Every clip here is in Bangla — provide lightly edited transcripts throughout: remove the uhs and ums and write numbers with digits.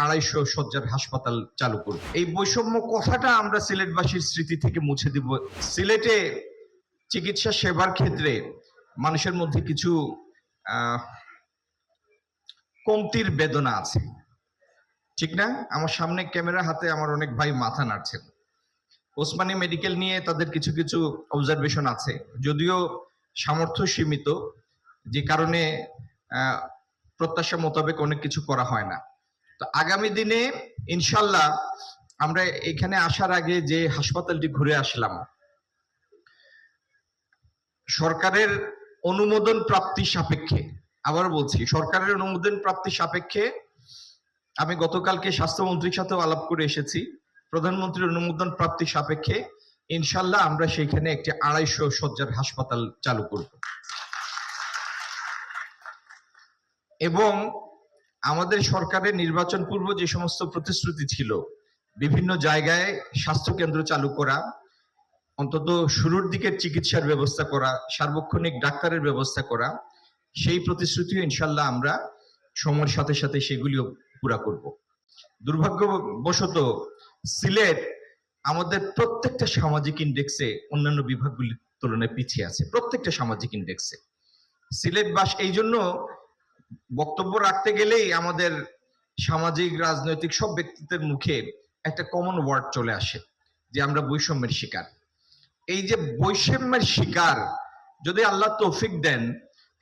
250 শয্যার হাসপাতাল চালু করব। এই বৈষম্য কথাটা আমরা সিলেটবাসীর স্মৃতি থেকে মুছে দিব। সিলেটে চিকিৎসা সেবার ক্ষেত্রে মানুষের মধ্যে কিছু কমতির বেদনা আছে, ঠিক না? আমার সামনে ক্যামেরা হাতে আমার অনেক ভাই মাথা নাড়ছেন। ওসমানী মেডিকেল নিয়ে তাদের কিছু কিছু অবজারভেশন আছে, যদিও সামর্থ্য সীমিত, যে কারণে প্রত্যাশা মোতাবেক অনেক কিছু করা হয় না। তো আগামী দিনে ইনশাল্লাহ আমরা এখানে আসার আগে যে হাসপাতালটি ঘুরে আসলাম, সরকারের অনুমোদন প্রাপ্তি সাপেক্ষে, আবার বলছি সরকারের অনুমোদন প্রাপ্তি সাপেক্ষে, আমি গতকালকে স্বাস্থ্যমন্ত্রীর সাথেও আলাপ করে এসেছি, প্রধানমন্ত্রীর অনুমোদন প্রাপ্তি সাপেক্ষে ইনশাল্লাহ আমরা সেখানে একটি 250 শয্যার হাসপাতাল চালু করব। এবং আমাদের সরকারের নির্বাচন পূর্ব যে সমস্ত প্রতিশ্রুতি ছিল, বিভিন্ন জায়গায় স্বাস্থ্য কেন্দ্র চালু করা, অন্তত শুরুর দিকের চিকিৎসার ব্যবস্থা করা, সার্বক্ষণিক ডাক্তারের ব্যবস্থা করা, সেই প্রতিশ্রুতিও ইনশাল্লাহ আমরা সময়ের সাথে সাথে সেগুলিও পুরা করব। দুর্ভাগ্যবশত সিলেট আমাদের প্রত্যেকটা সামাজিক ইন্ডেক্সে অন্যান্য বিভাগগুলির তুলনায় পিছিয়ে আছে, প্রত্যেকটা সামাজিক ইন্ডেক্সে। সিলেটবাসী এই জন্য বক্তব্য রাখতে গেলেই আমাদের সামাজিক রাজনৈতিক সব ব্যক্তিত্বের মুখে একটা কমন ওয়ার্ড চলে আসে যে আমরা বৈষম্যের শিকার। এই যে বৈষম্যের শিকার, যদি আল্লাহ তৌফিক দেন,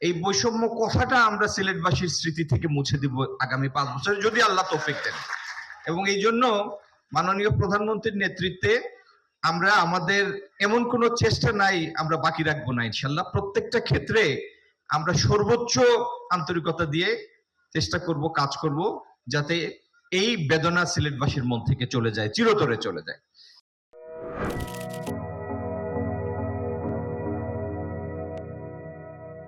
এই বৈষম্য কথাটা আমরা সিলেটবাসীর স্মৃতি থেকে মুছে দিব আগামী 5 বছর, যদি আল্লাহ তৌফিক দেন। এবং এই জন্য মাননীয় প্রধানমন্ত্রীর নেতৃত্বে আমরা আমাদের এমন কোনো চেষ্টা নাই আমরা বাকি রাখবো না। ইনশাল্লাহ প্রত্যেকটা ক্ষেত্রে আমরা সর্বোচ্চ আন্তরিকতা দিয়ে চেষ্টা করব, কাজ করব, যাতে এই বেদনা সিলেটবাসীর মন থেকে চলে যায়, চিরতরে চলে যায়।